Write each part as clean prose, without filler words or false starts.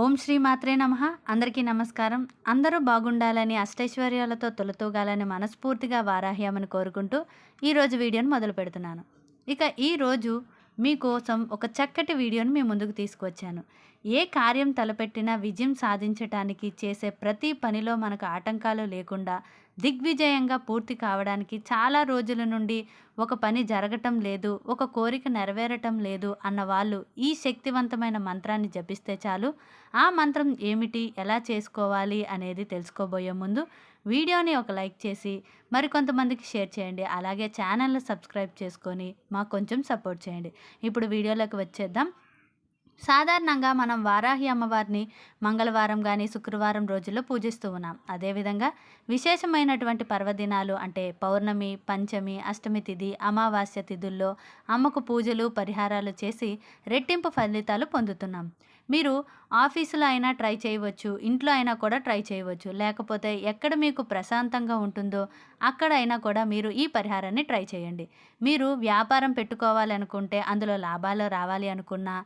ఓం శ్రీ మాత్రే నమః. అందరికీ నమస్కారం. అందరూ బాగుండాలని అష్టైశ్వర్యాలతో తొలతూగాలని మనస్ఫూర్తిగా వారాహి అమ్మని కోరుకుంటూ ఈరోజు వీడియోని మొదలు పెడుతున్నాను. ఇక ఈరోజు మీకోసం ఒక చక్కటి వీడియోని మీ ముందుకు తీసుకొచ్చాను. ఏ కార్యం తలపెట్టినా విజయం సాధించటానికి చేసే ప్రతి పనిలో మనకు ఆటంకాలు లేకుండా దిగ్విజయంగా పూర్తి కావడానికి చాలా రోజుల నుండి ఒక పని జరగటం లేదు, ఒక కోరిక నెరవేరటం లేదు అన్న వాళ్ళు ఈ శక్తివంతమైన మంత్రాన్ని జపిస్తే చాలు. ఆ మంత్రం ఏమిటి, ఎలా చేసుకోవాలి అనేది తెలుసుకోబోయే ముందు వీడియోని ఒక లైక్ చేసి మరికొంతమందికి షేర్ చేయండి. అలాగే ఛానల్ని సబ్స్క్రైబ్ చేసుకొని మాకు కొంచెం సపోర్ట్ చేయండి. ఇప్పుడు వీడియోలోకి వచ్చేద్దాం. సాధారణంగా మనం వారాహి అమ్మవారిని మంగళవారం కానీ శుక్రవారం రోజుల్లో పూజిస్తూ ఉన్నాం. అదేవిధంగా విశేషమైనటువంటి పర్వదినాలు అంటే పౌర్ణమి, పంచమి, అష్టమి తిథి, అమావాస్య తిథుల్లో అమ్మకు పూజలు పరిహారాలు చేసి రెట్టింపు ఫలితాలు పొందుతున్నాం. మీరు ఆఫీసులో అయినా ట్రై చేయవచ్చు, ఇంట్లో అయినా కూడా ట్రై చేయవచ్చు. లేకపోతే ఎక్కడ మీకు ప్రశాంతంగా ఉంటుందో అక్కడైనా కూడా మీరు ఈ పరిహారాన్ని ట్రై చేయండి. మీరు వ్యాపారం పెట్టుకోవాలనుకుంటే, అందులో లాభాలు రావాలి అనుకున్నా,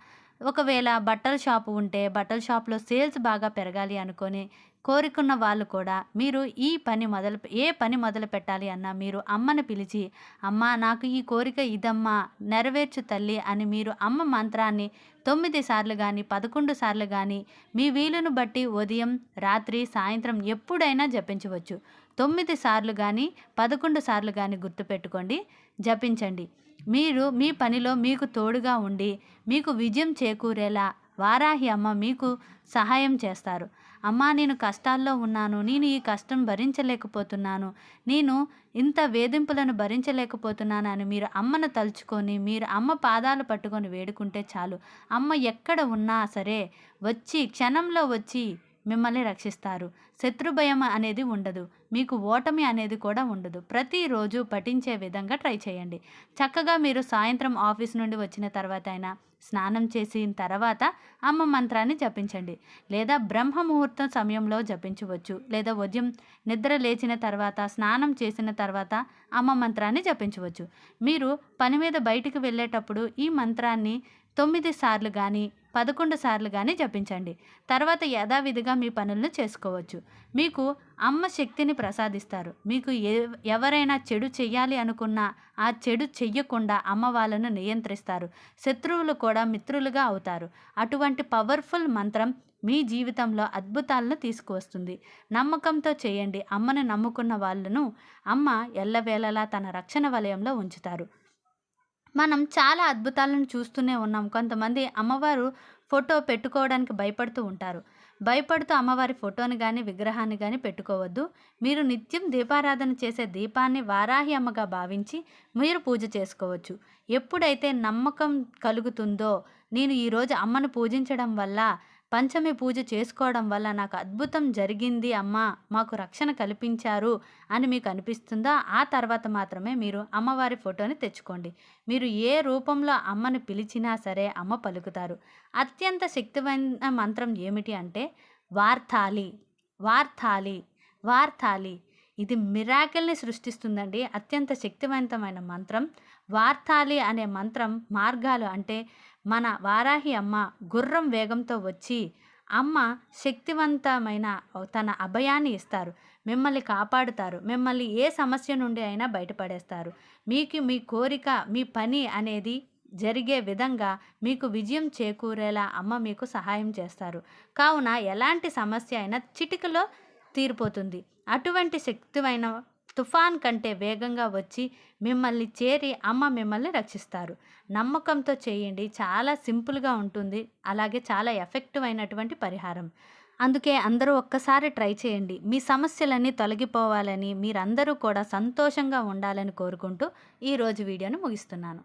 ఒకవేళ బట్టల షాపు ఉంటే బట్టల షాప్లో సేల్స్ బాగా పెరగాలి అనుకొని కోరుకున్న వాళ్ళు కూడా మీరు ఏ పని మొదలు పెట్టాలి అన్నా మీరు అమ్మని పిలిచి, అమ్మ నాకు ఈ కోరిక ఇదమ్మా నెరవేర్చు తల్లి అని మీరు అమ్మ మంత్రాన్ని 9 సార్లు కానీ 11 సార్లు కానీ మీ వీలును బట్టి ఉదయం, రాత్రి, సాయంత్రం ఎప్పుడైనా జపించవచ్చు. 9 సార్లు కానీ 11 సార్లు కానీ గుర్తుపెట్టుకోండి, జపించండి. మీరు మీ పనిలో మీకు తోడుగా ఉండి మీకు విజయం చేకూరేలా వారాహి అమ్మ మీకు సహాయం చేస్తారు. అమ్మ నేను కష్టాల్లో ఉన్నాను, నేను ఈ కష్టం భరించలేకపోతున్నాను, నేను ఇంత వేధింపులను భరించలేకపోతున్నాను అని మీరు అమ్మను తలుచుకొని మీరు అమ్మ పాదాలు పట్టుకొని వేడుకుంటే చాలు. అమ్మ ఎక్కడ ఉన్నా సరే వచ్చి క్షణంలో వచ్చి మిమ్మల్ని రక్షిస్తారు. శత్రుభయం అనేది ఉండదు, మీకు ఓటమి అనేది కూడా ఉండదు. ప్రతిరోజు పఠించే విధంగా ట్రై చేయండి. చక్కగా మీరు సాయంత్రం ఆఫీస్ నుండి వచ్చిన తర్వాత అయినా స్నానం చేసిన తర్వాత అమ్మ మంత్రాన్ని జపించండి. లేదా బ్రహ్మ ముహూర్తం సమయంలో జపించవచ్చు. లేదా ఉదయం నిద్ర లేచిన తర్వాత స్నానం చేసిన తర్వాత అమ్మ మంత్రాన్ని జపించవచ్చు. మీరు పని మీద బయటికి వెళ్ళేటప్పుడు ఈ మంత్రాన్ని 9 సార్లు కానీ 11 సార్లు కానీ జపించండి. తర్వాత యథావిధిగా మీ పనులను చేసుకోవచ్చు. మీకు అమ్మ శక్తిని ప్రసాదిస్తారు. మీకు ఎవరైనా చెడు చెయ్యాలి అనుకున్నా ఆ చెడు చెయ్యకుండా అమ్మ వాళ్ళను నియంత్రిస్తారు. శత్రువులు కూడా మిత్రులుగా అవుతారు. అటువంటి పవర్ఫుల్ మంత్రం మీ జీవితంలో అద్భుతాలను తీసుకువస్తుంది. నమ్మకంతో చేయండి. అమ్మను నమ్ముకున్న వాళ్ళను అమ్మ ఎల్లవేళలా తన రక్షణ వలయంలో ఉంచుతారు. మనం చాలా అద్భుతాలను చూస్తూనే ఉన్నాం. కొంతమంది అమ్మవారు ఫోటో పెట్టుకోవడానికి భయపడుతూ ఉంటారు. భయపడుతూ అమ్మవారి ఫోటోని కానీ విగ్రహాన్ని కానీ పెట్టుకోవద్దు. మీరు నిత్యం దీపారాధన చేసే దీపాన్ని వారాహి అమ్మగా భావించి మీరు పూజ చేసుకోవచ్చు. ఎప్పుడైతే నమ్మకం కలుగుతుందో, నేను ఈరోజు అమ్మను పూజించడం వల్ల, పంచమి పూజ చేసుకోవడం వల్ల నాకు అద్భుతం జరిగింది, అమ్మ మాకు రక్షణ కల్పించారు అని మీకు అనిపిస్తుందో ఆ తర్వాత మాత్రమే మీరు అమ్మవారి ఫోటోని తెచ్చుకోండి. మీరు ఏ రూపంలో అమ్మను పిలిచినా సరే అమ్మ పలుకుతారు. అత్యంత శక్తివంత మంత్రం ఏమిటి అంటే వార్తాలి, వార్తాలి, వార్తాలి. ఇది మిరాకిల్ని సృష్టిస్తుందండి. అత్యంత శక్తివంతమైన మంత్రం వార్తాలి అనే మంత్రం మార్గాలు అంటే మన వారాహి అమ్మ గుర్రం వేగంతో వచ్చి అమ్మ శక్తివంతమైన తన అభయాన్ని ఇస్తారు. మిమ్మల్ని కాపాడుతారు. మిమ్మల్ని ఏ సమస్య నుండి అయినా బయటపడేస్తారు. మీకు మీ కోరిక, మీ పని అనేది జరిగే విధంగా మీకు విజయం చేకూరేలా అమ్మ మీకు సహాయం చేస్తారు. కావున ఎలాంటి సమస్య అయినా చిటికలో తీరిపోతుంది. అటువంటి శక్తివైన తుఫాన్ కంటే వేగంగా వచ్చి మిమ్మల్ని చేరి అమ్మ మిమ్మల్ని రక్షిస్తారు. నమ్మకంతో చేయండి. చాలా సింపుల్గా ఉంటుంది. అలాగే చాలా ఎఫెక్టివ్ అయినటువంటి పరిహారం. అందుకే అందరూ ఒక్కసారి ట్రై చేయండి. మీ సమస్యలన్నీ తొలగిపోవాలని, మీరందరూ కూడా సంతోషంగా ఉండాలని కోరుకుంటూ ఈరోజు వీడియోను ముగిస్తున్నాను.